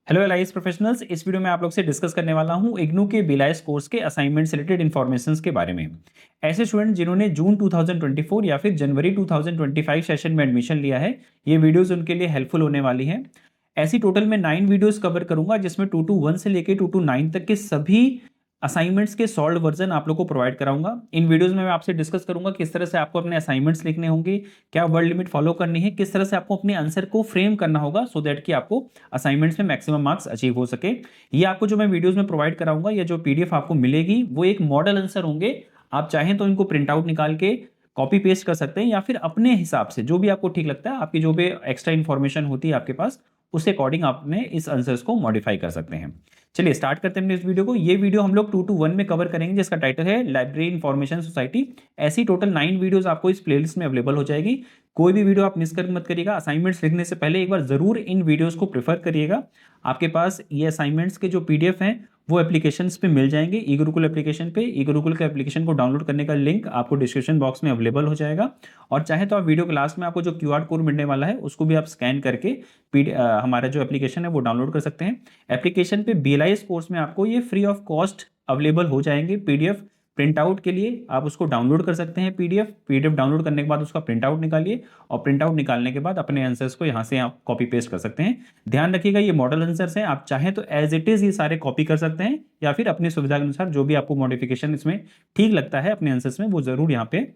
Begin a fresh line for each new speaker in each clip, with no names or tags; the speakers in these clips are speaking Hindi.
हेलो एलआईएस प्रोफेशनल्स, इस वीडियो में आप लोग से डिस्कस करने वाला हूं इग्नू के बीएलआईएस कोर्स के असाइनमेंट से रिलेटेड इन्फॉर्मेशंस के बारे में। ऐसे स्टूडेंट जिन्होंने जून 2024 या फिर जनवरी 2025 सेशन में एडमिशन लिया है, ये वीडियोस उनके लिए हेल्पफुल होने वाली हैं। ऐसी टोटल मैं 9 वीडियोस कवर करूंगा जिसमें 221 से लेकर 229 तक के सभी असाइनमेंट्स के सॉल्व वर्जन आप लोग को प्रोवाइड कराऊंगा। इन वीडियोस में मैं आपसे डिस्कस करूंगा किस तरह से आपको अपने असाइनमेंट्स लिखने होंगे, क्या वर्ड लिमिट फॉलो करनी है, किस तरह से आपको अपने आंसर को फ्रेम करना होगा सो दैट कि आपको असाइनमेंट्स में मैक्सिमम मार्क्स अचीव हो सके। ये आपको जो मैं वीडियोस में प्रोवाइड कराऊंगा, या जो पीडीएफ आपको मिलेगी वो एक मॉडल आंसर होंगे। आप चाहें तो इनको प्रिंट आउट निकाल के कॉपी पेस्ट कर सकते हैं, या फिर अपने हिसाब से जो भी आपको ठीक लगता है, आपकी जो भी एक्स्ट्रा इन्फॉर्मेशन होती है आपके पास, उसके अकॉर्डिंग आपने इस आंसर्स को मॉडिफाई कर सकते हैं। चलिए स्टार्ट करते हैं इस वीडियो को। ये वीडियो हम लोग 2 to 1 में कवर करेंगे जिसका टाइटल है लाइब्रेरी इन्फॉर्मेशन सोसाइटी। ऐसी टोटल 9 वीडियोस आपको इस प्लेलिस्ट में अवेलेबल हो जाएगी। कोई भी वीडियो आप मिस कर मत करिएगा। असाइनमेंट्स लिखने से पहले एक बार जरूर इन वीडियोस को प्रेफर करिएगा। आपके पास ये असाइनमेंट्स के जो पीडीएफ हैं वो एप्लीकेशंस पे मिल जाएंगे, ई गुरुकुल एप्लीकेशन पे। ई गुरुकुल के एप्लीकेशन को डाउनलोड करने का लिंक आपको डिस्क्रिप्शन बॉक्स में अवेलेबल हो जाएगा। और चाहे तो आप वीडियो के लास्ट में आपको जो क्यूआर कोड मिलने वाला है उसको भी आप स्कैन करके हमारा जो एप्लीकेशन है वो डाउनलोड कर सकते हैं। एप्लीकेशन पे बीएलआईएस कोर्स में आपको ये फ्री ऑफ कॉस्ट अवेलेबल हो जाएंगे। पीडीएफ प्रिंट आउट के लिए आप उसको डाउनलोड कर सकते हैं। पीडीएफ डाउनलोड करने के बाद उसका प्रिंट आउट निकालिए, और प्रिंट आउट निकालने के बाद अपने आंसर्स को यहाँ से आप कॉपी पेस्ट कर सकते हैं। ध्यान रखिएगा ये मॉडल आंसर्स हैं, आप चाहें तो एज इट इज ये सारे कॉपी कर सकते हैं, या फिर अपनी सुविधा के अनुसार जो भी आपको मॉडिफिकेशन इसमें ठीक लगता है अपने आंसर्स में वो जरूर यहाँ पे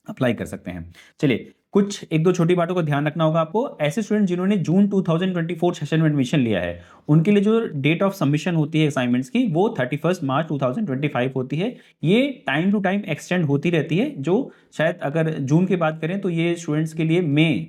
अप्लाई कर सकते हैं। चलिए कुछ एक दो छोटी बातों का ध्यान रखना होगा आपको। ऐसे स्टूडेंट जिन्होंने जून 2024 सेशन में एडमिशन लिया है, उनके लिए जो डेट ऑफ सबमिशन होती है असाइनमेंट्स की वो 31 मार्च 2025 होती है। ये टाइम टू टाइम एक्सटेंड होती रहती है। जो शायद अगर जून की बात करें तो ये स्टूडेंट्स के लिए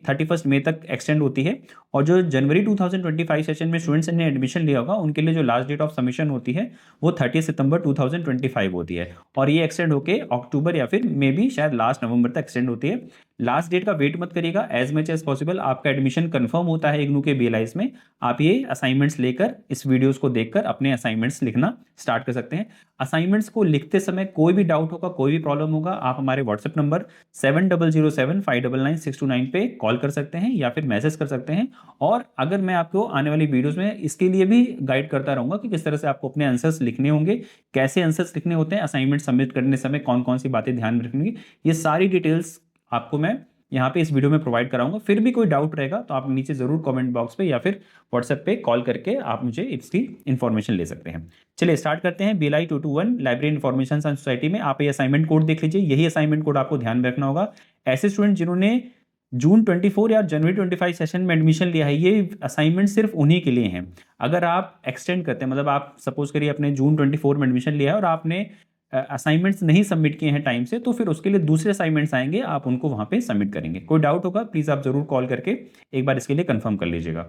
31 मई तक एक्सटेंड होती है। और जो जनवरी 2025 सेशन में स्टूडेंट्स ने एडमिशन लिया होगा उनके लिए जो लास्ट डेट ऑफ सबमिशन होती है वो 30 सितंबर 2025 होती है। और ये एक्सटेंड होकर अक्टूबर या फिर मे बी शायद लास्ट नवंबर तक एक्सटेंड होती है। लास्ट डेट का वेट मत करिएगा, एज मच एज पॉसिबल आपका एडमिशन कंफर्म होता है इग्नू के बीएलआईएस में, आप ये असाइनमेंट्स लेकर इस वीडियोस को देखकर अपने असाइनमेंट्स लिखना स्टार्ट कर सकते हैं। असाइनमेंट्स को लिखते समय कोई भी डाउट होगा, कोई भी प्रॉब्लम होगा, आप हमारे व्हाट्सएप नंबर 7007599629 पे कॉल कर सकते हैं या फिर मैसेज कर सकते हैं। और अगर मैं आपको आने वाली वीडियोस में इसके लिए भी गाइड करता रहूंगा कि किस तरह से आपको अपने आंसर्स लिखने होंगे, कैसे आंसर्स लिखने होते हैं, असाइनमेंट सबमिट करने समय कौन कौन सी बातें ध्यान में रखनी, ये सारी डिटेल्स आपको मैं यहाँ पे इस वीडियो में प्रोवाइड कराऊंगा। फिर भी कोई डाउट रहेगा तो आप नीचे जरूर कमेंट बॉक्स पे या फिर व्हाट्सएप पे कॉल करके आप मुझे इसकी इन्फॉर्मेशन ले सकते हैं। चलिए स्टार्ट करते हैं। बीएलआई 221 लाइब्रेरी इन्फॉर्मेशन सोसाइटी में आप ये असाइनमेंट कोड देख लीजिए। यही असाइनमेंट कोड आपको ध्यान में रखना होगा। ऐसे स्टूडेंट जिन्होंने जून 24 या जनवरी 25 सेशन में एडमिशन लिया है, ये असाइनमेंट सिर्फ उन्हीं के लिए हैं। अगर आप एक्सटेंड करते हैं, मतलब आप सपोज करिए अपने जून 24 में एडमिशन लिया है और आपने असाइनमेंट्स नहीं सबमिट किए हैं टाइम से, तो फिर उसके लिए दूसरे असाइनमेंट्स आएंगे, आप उनको वहां पे सबमिट करेंगे। कोई डाउट होगा प्लीज आप जरूर कॉल करके एक बार इसके लिए कंफर्म कर लीजिएगा।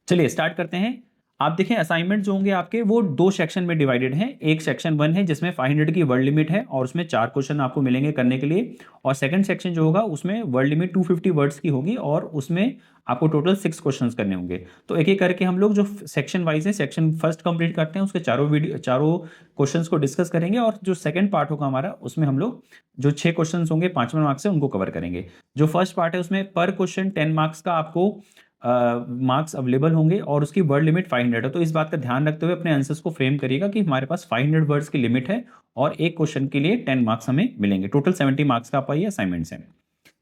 चलिए स्टार्ट करते हैं। आप देखें असाइनमेंट जो होंगे आपके वो 2 सेक्शन में डिवाइडेड हैं। एक सेक्शन 1 है जिसमें 500 की वर्ड लिमिट है और उसमें 4 क्वेश्चन आपको मिलेंगे करने के लिए। और सेकंड सेक्शन जो होगा उसमें वर्ड लिमिट 250 वर्ड्स की होगी और उसमें आपको टोटल 6 क्वेश्चंस करने होंगे। तो एक एक करके हम लोग जो सेक्शन वाइज है, सेक्शन फर्स्ट कंप्लीट करते हैं, उसके चारों क्वेश्चंस को डिस्कस करेंगे। और जो सेकंड पार्ट होगा हमारा उसमें हम लोग जो 6 क्वेश्चंस होंगे 5वें मार्क्स से उनको कवर करेंगे। जो फर्स्ट पार्ट है उसमें पर क्वेश्चन 10 मार्क्स का आपको मार्क्स अवेलेबल होंगे और उसकी वर्ड लिमिट 500 है। तो इस बात का ध्यान रखते हुए अपने आंसर्स को फ्रेम करिएगा कि हमारे पास 500 वर्ड्स की लिमिट है और एक क्वेश्चन के लिए 10 मार्क्स हमें मिलेंगे। टोटल 70 मार्क्स का आपका ये असाइनमेंट्स है।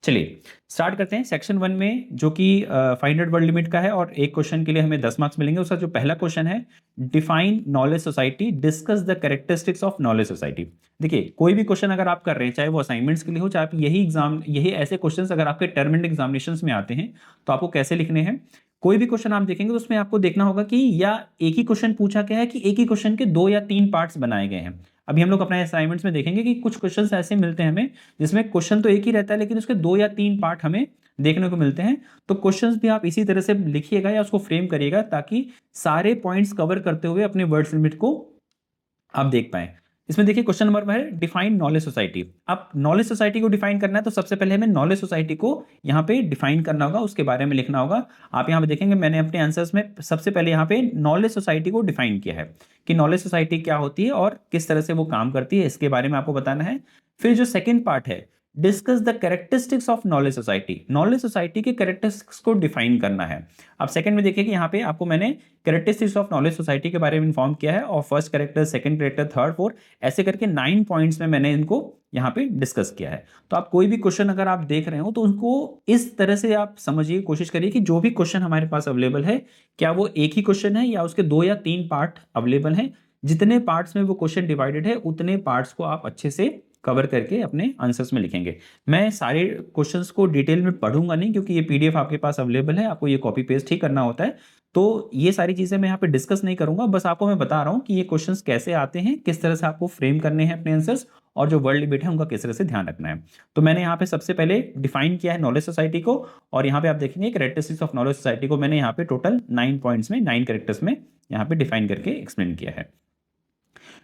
चलिए स्टार्ट करते हैं। सेक्शन 1 में जो कि 500 वर्ड लिमिट का है और एक क्वेश्चन के लिए हमें 10 मार्क्स मिलेंगे। उसका जो पहला क्वेश्चन है, define knowledge society, discuss the characteristics of knowledge society. देखिए कोई भी क्वेश्चन अगर आप कर रहे हैं, चाहे वो असाइनमेंट्स के लिए हो, चाहे आप यही ऐसे क्वेश्चन अगर आपके टर्म एंड एग्जामिनेशन में आते हैं तो आपको कैसे लिखने हैं। कोई भी क्वेश्चन आप देखेंगे तो उसमें आपको देखना होगा कि या एक ही क्वेश्चन पूछा गया है कि एक ही क्वेश्चन के 2 या 3 पार्ट्स बनाए गए हैं। अभी हम लोग अपने असाइनमेंट्स में देखेंगे कि कुछ क्वेश्चंस ऐसे मिलते हैं हमें जिसमें क्वेश्चन तो एक ही रहता है लेकिन उसके 2 या 3 पार्ट हमें देखने को मिलते हैं। तो क्वेश्चंस भी आप इसी तरह से लिखिएगा या उसको फ्रेम करिएगा ताकि सारे पॉइंट्स कवर करते हुए अपने वर्ड्स लिमिट को आप देख पाएं। इसमें देखिए क्वेश्चन नंबर है डिफाइन नॉलेज सोसाइटी। अब नॉलेज सोसाइटी को डिफाइन करना है तो सबसे पहले हमें नॉलेज सोसाइटी को यहाँ पे डिफाइन करना होगा, उसके बारे में लिखना होगा। आप यहाँ पे देखेंगे मैंने अपने आंसर्स में सबसे पहले यहाँ पे नॉलेज सोसाइटी को डिफाइन किया है कि नॉलेज सोसाइटी क्या होती है और किस तरह से वो काम करती है, इसके बारे में आपको बताना है। फिर जो सेकेंड पार्ट है discuss the characteristics of knowledge society. Knowledge society के कैरेक्टरिस्टिक्स को डिफाइन करना है। अब सेकंड में देखिए कि यहाँ पे आपको मैंने कैरेक्टरिस्टिक्स ऑफ नॉलेज सोसाइटी के बारे में इन्फॉर्म किया है और first character, second character, third, fourth, ऐसे करके 9 पॉइंट्स में मैंने इनको यहाँ पे डिस्कस किया है। तो आप कोई भी क्वेश्चन अगर आप देख रहे हो तो उनको इस तरह से आप समझिए, कोशिश करिए कि जो भी क्वेश्चन हमारे पास अवेलेबल है क्या वो एक ही क्वेश्चन है या उसके 2 या 3 पार्ट अवेलेबल हैं। जितने पार्ट्स में वो क्वेश्चन डिवाइडेड है उतने पार्ट्स को आप अच्छे से कवर करके अपने आंसर्स में लिखेंगे। मैं सारे क्वेश्चंस को डिटेल में पढ़ूंगा नहीं क्योंकि ये पीडीएफ आपके पास अवेलेबल है, आपको ये कॉपी पेस्ट ही करना होता है। तो ये सारी चीज़ें मैं यहाँ पे डिस्कस नहीं करूंगा, बस आपको मैं बता रहा हूँ कि ये क्वेश्चंस कैसे आते हैं, किस तरह से आपको फ्रेम करने हैं अपने आंसर्स, और जो वर्ल्ड लिमिट है उनका किस तरह से ध्यान रखना है। तो मैंने यहाँ पे सबसे पहले डिफाइन किया है नॉलेज सोसाइटी को, और यहाँ पे आप देखेंगे कैरेक्टरिस्टिक्स ऑफ नॉलेज सोसाइटी को मैंने यहाँ पे टोटल 9 पॉइंट्स में 9 कैरेक्टर्स में यहाँ पे डिफाइन करके एक्सप्लेन किया है।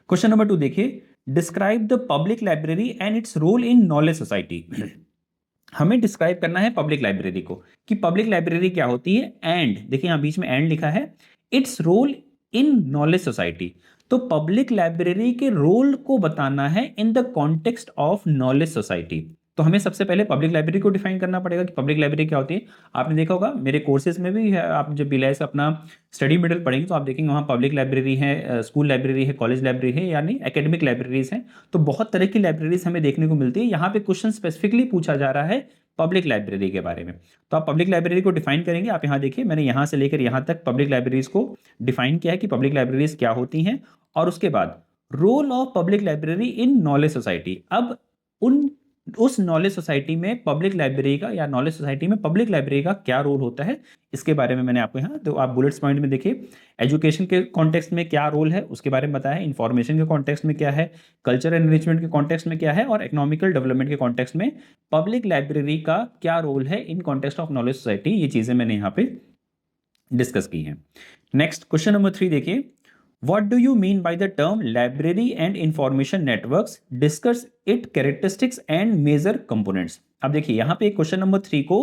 क्वेश्चन नंबर 2 देखिए, describe the public library and its role in knowledge society. हमें डिस्क्राइब करना है पब्लिक लाइब्रेरी को कि पब्लिक लाइब्रेरी क्या होती है, एंड देखिए यहां बीच में एंड लिखा है, its role in knowledge society. तो पब्लिक लाइब्रेरी के रोल को बताना है in the context of knowledge society. तो हमें सबसे पहले पब्लिक लाइब्रेरी को डिफाइन करना पड़ेगा कि पब्लिक लाइब्रेरी क्या होती है। आपने देखा होगा मेरे कोर्सेज में भी है, आप जब बिलाइस अपना स्टडी मटेरियल पढ़ेंगे तो आप देखेंगे वहाँ पब्लिक लाइब्रेरी है, स्कूल लाइब्रेरी है, कॉलेज लाइब्रेरी है, यानी एकेडमिक लाइब्रेरीज हैं। तो बहुत तरह की लाइब्रेरीज हमें देखने को मिलती है। यहाँ पे क्वेश्चन स्पेसिफिकली पूछा जा रहा है पब्लिक लाइब्रेरी के बारे में। तो आप पब्लिक लाइब्रेरी को डिफाइन करेंगे। आप यहाँ देखिए मैंने यहाँ से लेकर यहाँ तक पब्लिक लाइब्रेरीज को डिफाइन किया है कि पब्लिक लाइब्रेरीज क्या होती हैं, और उसके बाद role of public library in knowledge society. अब उस नॉलेज सोसाइटी में पब्लिक लाइब्रेरी का या नॉलेज सोसाइटी में पब्लिक लाइब्रेरी का क्या रोल होता है, इसके बारे में मैंने आपको यहाँ, तो आप बुलेट्स पॉइंट में देखिए एजुकेशन के कॉन्टेक्स्ट में क्या रोल है उसके बारे में बताया है, इंफॉर्मेशन के कॉन्टेक्स्ट में क्या है, कल्चर एनरिचमेंट के कॉन्टेक्स्ट में क्या है, और इकोनॉमिकल डेवलपमेंट के कॉन्टेक्स्ट में पब्लिक लाइब्रेरी का क्या रोल है in context of knowledge society. ये चीज़ें मैंने यहाँ पे डिस्कस की हैं। नेक्स्ट क्वेश्चन नंबर 3 देखिए, What do you mean by the term library and information networks? Discuss its characteristics and major components. अब देखिए यहाँ पे क्वेश्चन नंबर 3 को,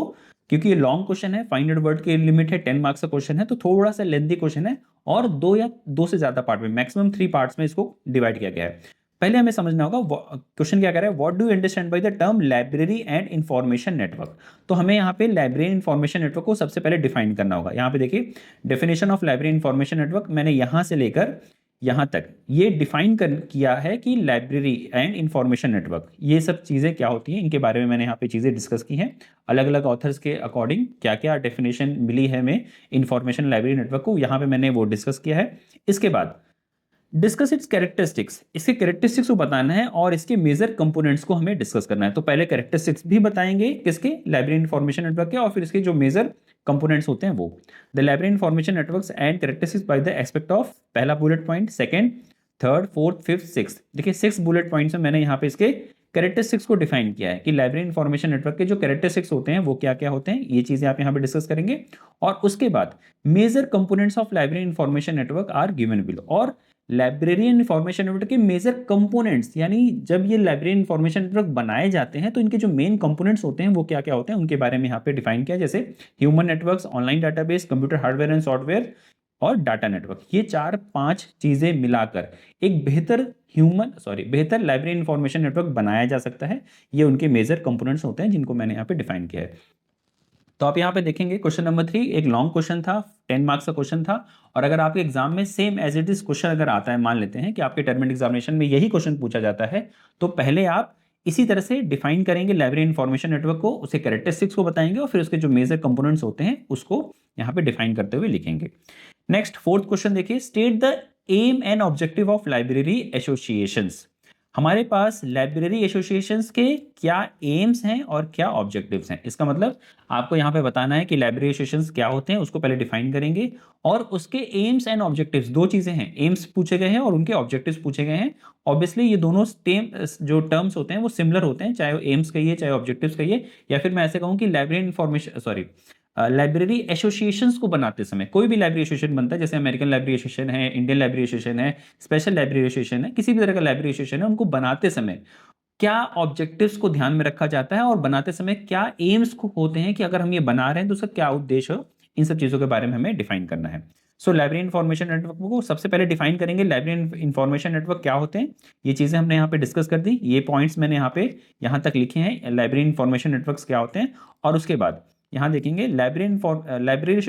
क्योंकि ये लॉन्ग क्वेश्चन है, 500 वर्ड की लिमिट है, 10 मार्क्स का क्वेश्चन है, तो थोड़ा सा लेंथी क्वेश्चन है और 2 या 2 से ज्यादा पार्ट में, मैक्सिमम 3 पार्ट्स में इसको डिवाइड किया गया है। पहले हमें समझना होगा क्वेश्चन क्या कह रहा है, what do you understand by the term library and information network. तो हमें यहाँ पे लाइब्रेरी इंफॉर्मेशन नेटवर्क को सबसे पहले डिफाइन करना होगा। यहाँ पे देखिए definition of library information network मैंने यहाँ से लेकर यहाँ तक ये डिफाइन किया है कि लाइब्रेरी एंड इंफॉर्मेशन नेटवर्क, ये सब चीज़ें क्या होती हैं, इनके बारे में मैंने यहाँ पे चीज़ें डिस्कस की हैं। अलग अलग ऑथर्स के अकॉर्डिंग क्या क्या डेफिनेशन मिली है हमें इंफॉर्मेशन लाइब्रेरी नेटवर्क को, यहाँ पे मैंने वो डिस्कस किया है। इसके बाद डिस्कस इट्स कैरेक्टरिस्टिक्स, इसके कैरेक्टरिस्टिक्स को बताना है और इसके मेजर कंपोनेंट्स को हमें डिस्कस करना है। तो पहले कैरेक्टरिस्टिक्स भी बताएंगे किसके, लाइब्रेरी इंफॉर्मेशन नेटवर्क के, और फिर इसके जो मेजर कंपोनेंट्स होते हैं वो, the library information networks and characteristics by the aspect of, पहला bullet point, second, third, fourth, fifth, sixth. देखिए 6 बुलेट पॉइंट्स में मैंने यहाँ पे इसके कैरेक्टरिस्टिक्स को डिफाइन किया है कि लाइब्रेरी इंफॉर्मेशन नेटवर्क के जो कैरेक्टरिस्टिक्स होते हैं वो क्या क्या होते हैं, ये चीजें आप यहाँ पे डिस्कस करेंगे। और उसके बाद major components of library information network are given below, और लाइब्रेरी इंफॉर्मेशन नेटवर्क के मेजर कंपोनेंट्स, यानी जब ये लाइब्रेरी इंफॉर्मेशन नेटवर्क बनाए जाते हैं तो इनके जो मेन कंपोनेंट्स होते हैं वो क्या क्या होते हैं उनके बारे में यहाँ पे डिफाइन किया, जैसे human networks, online database, computer hardware and software और डाटा नेटवर्क। ये 4-5 चीजें मिलाकर एक बेहतर लाइब्रेरी इंफॉर्मेशन नेटवर्क बनाया जा सकता है। ये उनके मेजर कंपोनेंट्स होते हैं जिनको मैंने यहाँ पे डिफाइन किया है। तो आप यहाँ पे देखेंगे क्वेश्चन नंबर 3 एक लॉन्ग क्वेश्चन था, 10 मार्क्स का क्वेश्चन था, और अगर आपके एग्जाम में same as it is question अगर आता है, मान लेते हैं कि आपके टर्म एग्जामिनेशन में यही क्वेश्चन पूछा जाता है, तो पहले आप इसी तरह से डिफाइन करेंगे लाइब्रेरी इंफॉर्मेशन नेटवर्क को, उसके कैरेक्टरिस्टिक्स को बताएंगे और फिर उसके जो मेजर कंपोनेंट्स होते हैं उसको यहाँ पे डिफाइन करते हुए लिखेंगे। नेक्स्ट 4th क्वेश्चन देखिए, state the aim and objective of library associations. हमारे पास लाइब्रेरी एसोसिएशंस के क्या एम्स हैं और क्या ऑब्जेक्टिव्स हैं। इसका मतलब आपको यहाँ पे बताना है कि लाइब्रेरी एसोसिएशंस क्या होते हैं, उसको पहले डिफाइन करेंगे, और उसके एम्स एंड ऑब्जेक्टिव्स, 2 चीजें हैं, एम्स पूछे गए हैं और उनके ऑब्जेक्टिव्स पूछे गए हैं। ऑब्वियसली ये दोनों जो टर्म्स होते हैं वो सिमिलर होते हैं, चाहे एम्स कहिए चाहे ऑब्जेक्टिव्स कहिए, या फिर मैं ऐसे कहूँ कि लाइब्रेरी एसोसिएशंस को बनाते समय, कोई भी लाइब्रेरी एसोसिएशन बनता है, जैसे अमेरिकन लाइब्रेरी एसोसिएशन है, इंडियन लाइब्रेरी एसोसिएशन है, स्पेशल लाइब्रेरी एसोसिएशन है, किसी भी तरह का लाइब्रेरी एसोसिएशन है, उनको बनाते समय क्या ऑब्जेक्टिव्स को ध्यान में रखा जाता है और बनाते समय क्या एम्स को होते हैं कि अगर हम ये बना रहे हैं तो उसका क्या उद्देश्य हो, इन सब चीज़ों के बारे में हमें डिफाइन करना है। सो लाइब्रेरी इन्फॉर्मेशन नेटवर्क को सबसे पहले डिफाइन करेंगे। लाइब्रेरी इन्फॉर्मेशन नेटवर्क क्या होते हैं, ये चीज़ें हमने यहाँ पे डिस्कस कर दी, ये पॉइंट्स मैंने यहाँ तक लिखे हैं, लाइब्रेरी इन्फॉर्मेशन नेटवर्क्स क्या होते हैं। और उसके बाद यहाँ देखेंगे लाइब्रेरी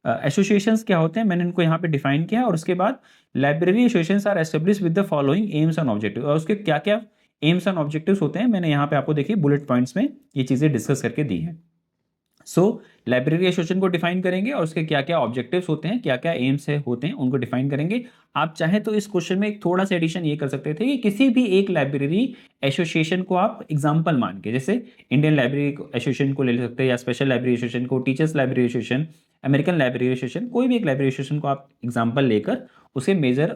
एसोसिएशंस क्या होते हैं, मैंने इनको यहाँ पे डिफाइन किया। और उसके बाद library associations are establish with the following aims and objective, और उसके क्या क्या एम्स एंड ऑब्जेक्टिव्स होते हैं मैंने यहाँ पे आपको देखिए बुलेट पॉइंट्स में ये चीज़ें डिस्कस करके दी हैं। सो लाइब्रेरी एसोसिएशन को डिफाइन करेंगे और उसके क्या क्या ऑब्जेक्टिव्स होते हैं, क्या क्या एम्स होते हैं, उनको डिफाइन करेंगे। आप चाहें तो इस क्वेश्चन में एक थोड़ा सा एडिशन ये कर सकते थे कि किसी भी एक लाइब्रेरी एसोसिएशन को आप एग्जांपल मान के, जैसे इंडियन लाइब्रेरी एसोसिएशन को ले सकते हैं, या स्पेशल लाइब्रेरी एसोसिएशन को, teachers library association, American library association, कोई भी एक लाइब्रेरी एसोसिएशन को आप एग्जाम्पल लेकर उसके मेजर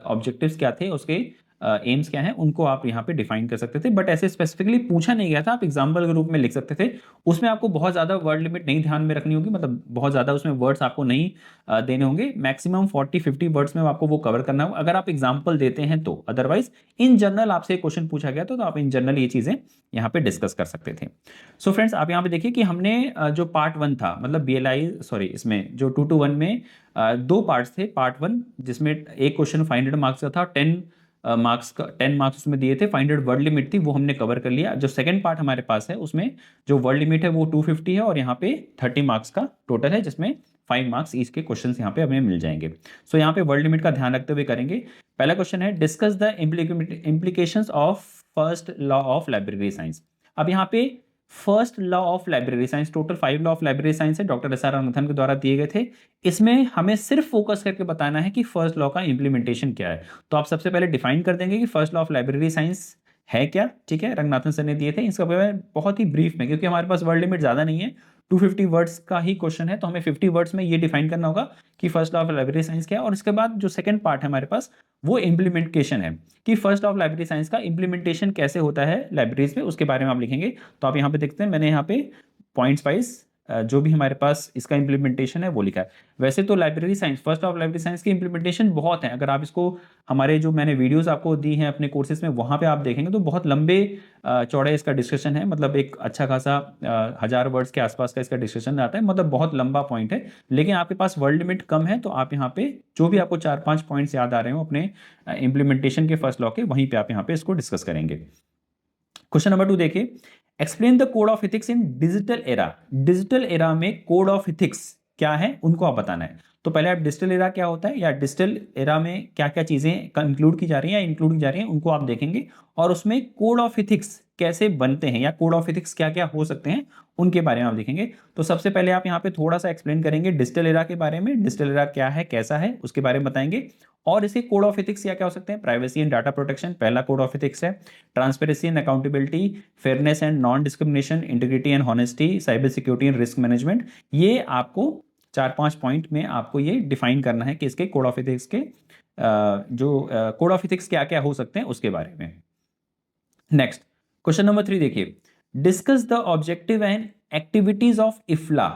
ऑब्जेक्टिव्स क्या थे, उसके एम्स क्या हैं, उनको आप यहाँ पे डिफाइन कर सकते थे। बट ऐसे स्पेसिफिकली पूछा नहीं गया था, आप एग्जाम्पल के रूप में लिख सकते थे। उसमें आपको बहुत ज़्यादा वर्ड लिमिट नहीं ध्यान में रखनी होगी, मतलब बहुत ज़्यादा उसमें वर्ड्स आपको नहीं देने होंगे, मैक्सिमम 40-50 वर्ड्स में आपको वो कवर करना होगा अगर आप एग्जाम्पल देते हैं तो। अदरवाइज इन जनरल आपसे क्वेश्चन पूछा गया तो आप इन जनरल ये चीज़ें यहाँ पे डिस्कस कर सकते थे। सो फ्रेंड्स, आप यहाँ पे देखिए कि हमने जो पार्ट 1 था, मतलब इसमें जो 2-1 में 2 पार्ट्स थे। पार्ट 1 जिसमें एक क्वेश्चन 500 मार्क्स का था, 10 मार्क्स उसमें दिए थे, 500 वर्ड लिमिट थी, वो हमने कवर कर लिया। जो सेकंड पार्ट हमारे पास है उसमें जो वर्ड लिमिट है वो 250 है, और यहाँ पे 30 मार्क्स का टोटल है, जिसमें 5 मार्क्स ईच के क्वेश्चंस यहाँ पे हमें मिल जाएंगे। सो यहाँ पे वर्ड लिमिट का ध्यान रखते हुए करेंगे। पहला क्वेश्चन है, discuss the implications of first law of library science. अब यहाँ पे first law of library science, total 5 law of library science है, डॉक्टर एस आर रामनाथन के द्वारा दिए गए थे। इसमें हमें सिर्फ फोकस करके बताना है कि फर्स्ट लॉ का इंप्लीमेंटेशन क्या है। तो आप सबसे पहले डिफाइन कर देंगे कि first law of library science है क्या, ठीक है, रंगनाथन सर ने दिए थे। इसका बहुत ही ब्रीफ में, क्योंकि हमारे पास वर्ड लिमिट ज़्यादा नहीं है, 250 वर्ड्स का ही क्वेश्चन है, तो हमें 50 वर्ड्स में ये डिफाइन करना होगा कि first law of library science क्या है। और इसके बाद जो सेकंड पार्ट है हमारे पास, वो इम्प्लीमेंटेशन है कि फर्स्ट ऑफ लाइब्रेरी साइंस का इम्प्लीमेंटेशन कैसे होता है लाइब्रेरीज में, उसके बारे में आप लिखेंगे। तो आप यहाँ पे देखते हैं, मैंने यहाँ पे पॉइंट्स वाइज जो भी हमारे पास इसका इम्प्लीमेंटेशन है वो लिखा है। वैसे तो library science, first of library science की इम्प्लीमेंटेशन बहुत है, अगर आप इसको हमारे जो मैंने वीडियोस आपको दी हैं अपने कोर्सेज में, वहाँ पे आप देखेंगे तो बहुत लंबे चौड़े इसका डिस्कशन है, मतलब एक अच्छा खासा 1000 वर्ड्स के आसपास का इसका डिस्कशन आता है, मतलब बहुत लंबा पॉइंट है। लेकिन आपके पास वर्ड लिमिट कम है, तो आप यहाँ पे जो भी आपको 4-5 पॉइंट्स याद आ रहे हो अपने इम्प्लीमेंटेशन के फर्स्ट लॉ के, वहीं पे आप यहाँ पे इसको डिस्कस करेंगे। क्वेश्चन नंबर 2 देखिए, explain the code of ethics in digital era. Digital era में कोड ऑफ एथिक्स क्या है, उनको आप बताना है। तो पहले आप डिजिटल एरा क्या होता है, या डिजिटल एरा में क्या क्या चीज़ें इंक्लूड की जा रही हैं या इंक्लूड की जा रही हैं, उनको आप देखेंगे। और उसमें कोड ऑफ एथिक्स कैसे बनते हैं, या कोड ऑफ एथिक्स क्या क्या हो सकते हैं, उनके बारे में आप देखेंगे। तो सबसे पहले आप यहाँ पे थोड़ा सा एक्सप्लेन करेंगे डिजिटल एरा के बारे में, डिजिटल एरा क्या है, कैसा है, उसके बारे में बताएंगे। और इसके कोड ऑफ एथिक्स क्या क्या हो सकते हैं, प्राइवेसी एंड डाटा प्रोटेक्शन पहला कोड ऑफ एथिक्स है, transparency and accountability, fairness and non discrimination, integrity and honesty, cyber security and risk management. ये आपको 4-5 पॉइंट में आपको ये डिफाइन करना है कि इसके कोड ऑफ एथिक्स के जो कोड ऑफ एथिक्स क्या क्या हो सकते हैं उसके बारे में। नेक्स्ट क्वेश्चन नंबर 3 देखिए, discuss the objective and activities of IFLA.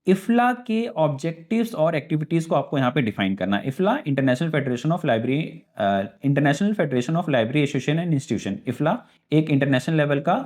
IFLA के ऑब्जेक्टिव्स और एक्टिविटीज को आपको यहाँ पे डिफाइन करना है। IFLA International Federation of Library Association and Institution. IFLA एक इंटरनेशनल लेवल का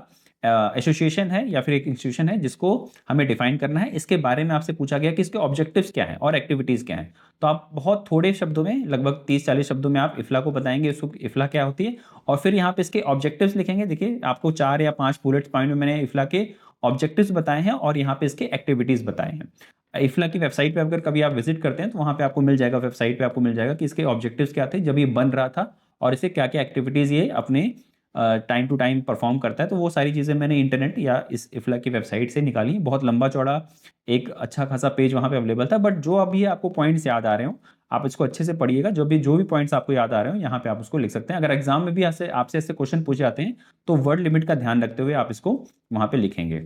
एसोसिएशन है या फिर एक इंस्टीट्यूशन है जिसको हमें डिफाइन करना है। इसके बारे में आपसे पूछा गया कि इसके ऑब्जेक्टिव्स क्या हैं और एक्टिविटीज़ क्या हैं। तो आप बहुत थोड़े शब्दों में, लगभग 30-40 शब्दों में आप इफ्ला को बताएंगे, इसको इफ्ला क्या होती है, और फिर यहाँ पे इसके ऑब्जेक्टिव्स लिखेंगे। देखिए आपको 4 या 5 बुलेट पॉइंट में मैंने इफ्ला के ऑब्जेक्टिव्स बताए हैं और यहाँ पे इसके एक्टिविटीज़ बताए हैं। इफ्ला की वेबसाइट पे अगर कभी आप विजिट करते हैं तो वहाँ पे आपको मिल जाएगा, वेबसाइट पे आपको मिल जाएगा कि इसके ऑब्जेक्टिव्स क्या थे जब ये बन रहा था, और इसे क्या क्या एक्टिविटीज़ ये अपने टाइम टू टाइम परफॉर्म करता है। तो वो सारी चीज़ें मैंने इंटरनेट या इस इफ्ला की वेबसाइट से निकाली। बहुत लंबा चौड़ा एक अच्छा खासा पेज वहाँ पे अवेलेबल था, बट जो अभी आपको पॉइंट्स याद आ रहे हो आप इसको अच्छे से पढ़िएगा। जो भी पॉइंट्स आपको याद आ रहे हो यहाँ पे आप उसको लिख सकते हैं। अगर एग्जाम में भी आपसे ऐसे क्वेश्चन पूछे जाते हैं तो वर्ड लिमिट का ध्यान रखते हुए आप इसको वहाँ पे लिखेंगे।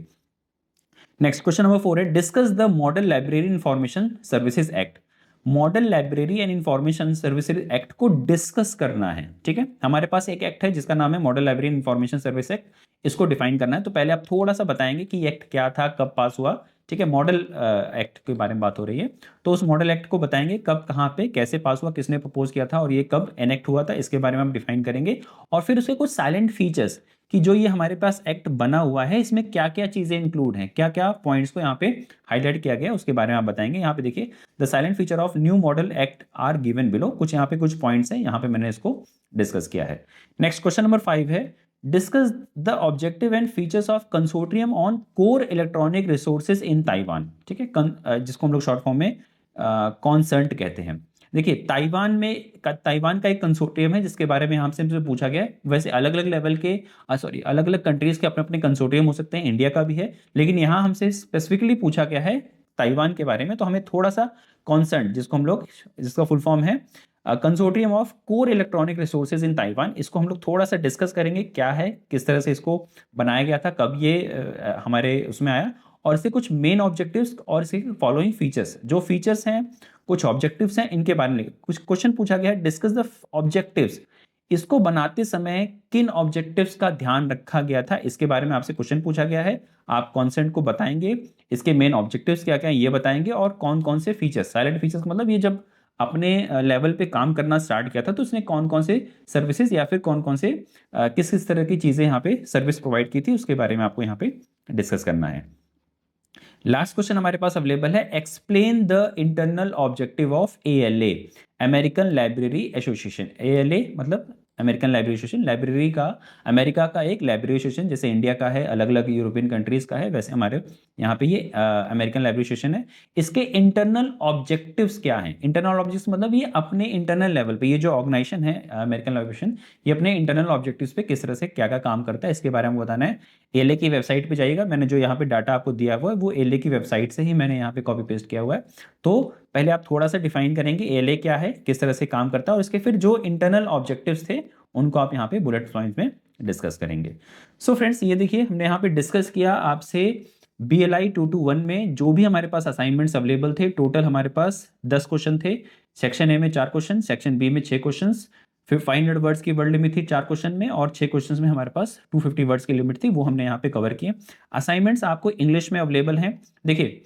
नेक्स्ट क्वेश्चन नंबर 4 है, discuss the model library information services act. Model library and information services act को डिस्कस करना है। ठीक है, हमारे पास एक एक्ट है जिसका नाम है model library information service act, इसको डिफाइन करना है। तो पहले आप थोड़ा सा बताएंगे कि ये एक्ट क्या था, कब पास हुआ। ठीक है, मॉडल एक्ट के बारे में बात हो रही है, तो उस मॉडल एक्ट को बताएंगे कब, कहाँ पे, कैसे पास हुआ, किसने प्रपोज किया था और ये कब एनेक्ट हुआ था, इसके बारे में हम डिफाइन करेंगे। और फिर उसके कुछ साइलेंट फीचर्स कि जो ये हमारे पास एक्ट बना हुआ है इसमें क्या क्या चीज़ें इंक्लूड हैं, क्या क्या पॉइंट्स को यहाँ पे हाईलाइट किया गया है उसके बारे में आप बताएंगे। यहाँ पे देखिए the salient feature of new model act are given below, कुछ यहाँ पे कुछ पॉइंट्स हैं, यहाँ पे मैंने इसको डिस्कस किया है। नेक्स्ट क्वेश्चन नंबर 5 है discuss the objective and features of consortium on core electronic resources in Taiwan. ठीक है, जिसको हम लोग शॉर्ट फॉर्म में कॉन्सर्ट कहते हैं। देखिए ताइवान का एक कंसोर्टियम है जिसके बारे में हमसे पूछा गया है। वैसे अलग अलग लेवल के अलग अलग कंट्रीज के अपने अपने कंसोर्टियम हो सकते हैं, इंडिया का भी है, लेकिन यहाँ हमसे स्पेसिफिकली पूछा गया है ताइवान के बारे में। तो हमें थोड़ा सा कॉन्सर्ट जिसका फुल फॉर्म है consortium of core electronic resources in Taiwan, इसको हम लोग थोड़ा सा डिस्कस करेंगे क्या है, किस तरह से इसको बनाया गया था, कब ये हमारे उसमें आया, और इसके कुछ मेन ऑब्जेक्टिव्स और इसके फॉलोइंग फीचर्स, जो फीचर्स हैं कुछ ऑब्जेक्टिव्स हैं इनके बारे में कुछ क्वेश्चन पूछा गया है। डिस्कस द ऑब्जेक्टिव्स, इसको बनाते समय किन ऑब्जेक्टिव्स का ध्यान रखा गया था इसके बारे में आपसे क्वेश्चन पूछा गया है। आप कॉन्सेंट को बताएंगे, इसके मेन ऑब्जेक्टिव्स क्या क्या है ये बताएंगे, और कौन कौन से फीचर्स, साइलेंट फीचर्स का मतलब ये जब अपने लेवल पे काम करना स्टार्ट किया था तो उसने कौन कौन से सर्विसेज या फिर कौन कौन से किस किस तरह की चीज़ें यहाँ पे सर्विस प्रोवाइड की थी उसके बारे में आपको यहाँ पे डिस्कस करना है। लास्ट क्वेश्चन हमारे पास अवेलेबल है explain the internal objective of ALA, American library association. ALA मतलब अमेरिकन लाइब्रेरी एसोसिएशन, लाइब्रेरी का अमेरिका का एक लाइब्रेरी एसोसिएशन, जैसे इंडिया का है, अलग अलग यूरोपियन कंट्रीज का है, वैसे हमारे यहाँ पे ये अमेरिकन लाइब्रेरी एसोसिएशन है। इसके इंटरनल ऑब्जेक्टिव्स क्या हैं? इंटरनल ऑब्जेक्टिव्स मतलब ये अपने इंटरनल लेवल पे, ये जो ऑर्गेनाइजेशन है अमेरिकन लाइब्रेरी एसोसिएशन, ये अपने इंटरनल ऑब्जेक्टिव्स पे किस तरह से क्या क्या काम करता है इसके बारे में बताना है। ALA की वेबसाइट पे जाइएगा, मैंने जो यहाँ पे डाटा आपको दिया हुआ है वो ALA की वेबसाइट से ही मैंने यहाँ पे कॉपी पेस्ट किया हुआ है। तो पहले आप थोड़ा सा डिफाइन करेंगे ALA क्या है, किस तरह से काम करता है, और इसके फिर जो इंटरनल ऑब्जेक्टिव्स थे उनको आप यहाँ पे बुलेट पॉइंट्स में डिस्कस करेंगे। सो फ्रेंड्स ये देखिए हमने यहाँ पे डिस्कस किया आपसे BLI 221 में जो भी हमारे पास असाइनमेंट्स अवेलेबल थे, टोटल हमारे पास 10 क्वेश्चन थे। सेक्शन ए में 4 क्वेश्चन, सेक्शन बी में 6 क्वेश्चन, फिर 500 वर्ड्स की वर्ड लिमिट थी 4 क्वेश्चन में, और 6 क्वेश्चन में हमारे पास 250 वर्ड्स की लिमिट थी, वो हमने यहाँ पे कवर किए। असाइनमेंट्स आपको इंग्लिश में अवेलेबल हैं। देखिए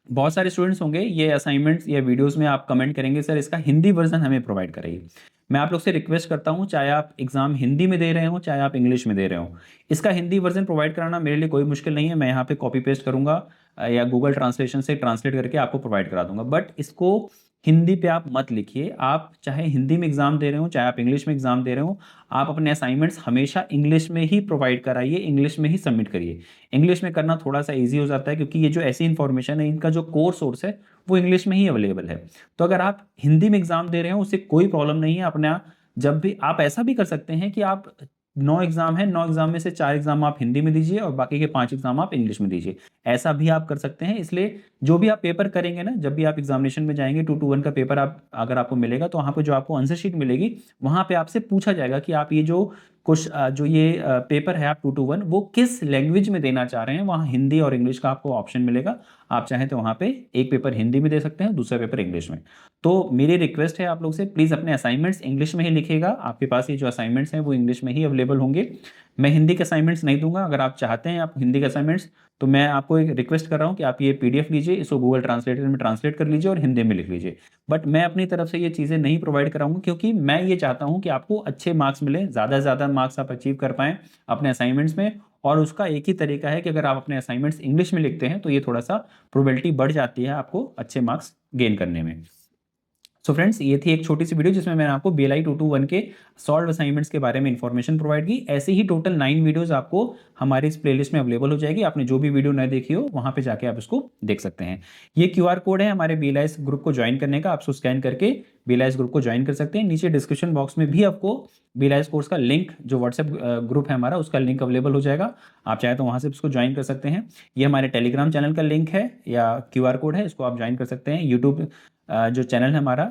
बहुत सारे स्टूडेंट्स होंगे ये असाइनमेंट्स या वीडियोस में आप कमेंट करेंगे सर इसका हिंदी वर्जन हमें प्रोवाइड कराइए। मैं आप लोग से रिक्वेस्ट करता हूँ, चाहे आप एग्जाम हिंदी में दे रहे हो चाहे आप इंग्लिश में दे रहे हो, इसका हिंदी वर्जन प्रोवाइड कराना मेरे लिए कोई मुश्किल नहीं है। मैं यहाँ पे कॉपी पेस्ट करूँगा या गूगल ट्रांसलेशन से ट्रांसलेट करके आपको प्रोवाइड करा दूंगा, बट इसको हिंदी पे आप मत लिखिए। आप चाहे हिंदी में एग्जाम दे रहे हो चाहे आप इंग्लिश में एग्जाम दे रहे हो, आप अपने असाइनमेंट्स हमेशा इंग्लिश में ही प्रोवाइड कराइए, इंग्लिश में ही सबमिट करिए। इंग्लिश में करना थोड़ा सा ईजी हो जाता है क्योंकि ये जो ऐसी इन्फॉर्मेशन है इनका जो कोर सोर्स है वो इंग्लिश में ही अवेलेबल है। तो अगर आप हिंदी में एग्जाम दे रहे हो उससे कोई प्रॉब्लम नहीं है। अपना जब भी आप ऐसा भी कर सकते हैं कि आप 9 एग्जाम है, 9 एग्जाम में से 4 एग्जाम आप हिंदी में दीजिए और बाकी के 5 एग्जाम आप इंग्लिश में दीजिए, ऐसा भी आप कर सकते हैं। इसलिए जो भी आप पेपर करेंगे ना, जब भी आप एग्जामिनेशन में जाएंगे 221 का पेपर आप अगर आपको मिलेगा तो वहाँ पे जो आपको आंसर शीट मिलेगी वहाँ पे आपसे पूछा जाएगा कि आप ये जो ये पेपर है आप 221 वो किस लैंग्वेज में देना चाह रहे हैं। वहाँ हिंदी और इंग्लिश का आपको ऑप्शन मिलेगा। आप चाहें तो वहाँ पे एक पेपर हिंदी में दे सकते हैं, दूसरा पेपर इंग्लिश में। तो मेरी रिक्वेस्ट है आप लोग से, प्लीज़ अपने असाइनमेंट्स इंग्लिश में ही लिखिएगा। आपके पास ये जो असाइनमेंट्स हैं वो इंग्लिश में ही अवेलेबल होंगे। मैं हिंदी के असाइनमेंट्स नहीं दूंगा। अगर आप चाहते हैं आप हिंदी के असाइनमेंट्स, तो मैं आपको एक रिक्वेस्ट कर रहा हूँ कि आप ये PDF लीजिए, इसको गूगल ट्रांसलेटर में ट्रांसलेट कर लीजिए और हिंदी में लिख लीजिए। बट मैं अपनी तरफ से ये चीज़ें नहीं प्रोवाइड कराऊंगा क्योंकि मैं ये चाहता हूँ कि आपको अच्छे मार्क्स मिले, ज़्यादा से ज़्यादा मार्क्स आप अचीव कर पाएँ अपने असाइनमेंट्स में। और उसका एक ही तरीका है कि अगर आप अपने असाइनमेंट्स इंग्लिश में लिखते हैं तो ये थोड़ा सा प्रोबेबिलिटी बढ़ जाती है आपको अच्छे मार्क्स गेन करने में। सो फ्रेंड्स ये थी एक छोटी सी वीडियो जिसमें मैंने आपको BLI 221 के सॉल्व असाइनमेंट्स के बारे में इन्फॉर्मेशन प्रोवाइड की। ऐसे ही टोटल 9 वीडियोस आपको हमारे इस प्लेलिस्ट में अवेलेबल हो जाएगी। आपने जो भी वीडियो न देखी हो वहाँ पे जाके आप इसको देख सकते हैं। ये QR कोड है हमारे BLIS ग्रुप को ज्वाइन करने का, आप उसको स्कैन करके BLIS ग्रुप को ज्वाइन कर सकते हैं। नीचे डिस्क्रिप्शन बॉक्स में भी आपको BLIS कोर्स का लिंक, जो व्हाट्सएप ग्रुप है हमारा, उसका लिंक अवेलेबल हो जाएगा। आप चाहे तो वहाँ से उसको ज्वाइन कर सकते हैं। ये हमारे टेलीग्राम चैनल का लिंक है या QR कोड है, इसको आप ज्वाइन कर सकते हैं। यूट्यूब जो चैनल है हमारा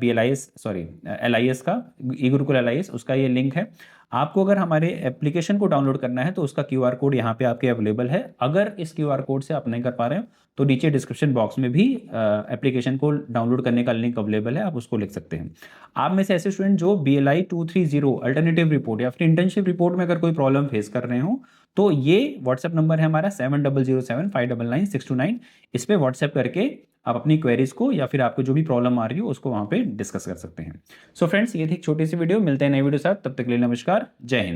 LIS का, ई गुरुकुल LIS, उसका ये लिंक है। आपको अगर हमारे एप्लीकेशन को डाउनलोड करना है तो उसका QR कोड यहाँ पे आपके अवेलेबल है। अगर इस QR कोड से आप नहीं कर पा रहे हो तो नीचे डिस्क्रिप्शन बॉक्स में भी एप्लीकेशन को डाउनलोड करने का लिंक अवेलेबल है, आप उसको लिख सकते हैं। आप में से ऐसे स्टूडेंट जो BLI 230 अल्टरनेटिव रिपोर्ट या फिर इंटर्नशिप रिपोर्ट में अगर कोई प्रॉब्लम फेस कर रहे हो तो ये व्हाट्सएप नंबर है हमारा 7007599629। इस पर व्हाट्सएप करके आप अपनी क्वेरीज को या फिर आपको जो भी प्रॉब्लम आ रही हो उसको वहाँ पे डिस्कस कर सकते हैं। सो फ्रेंड्स ये थी एक छोटी सी वीडियो, मिलते हैं नई वीडियो साथ, तब तक के लिए नमस्कार, जय हिंद।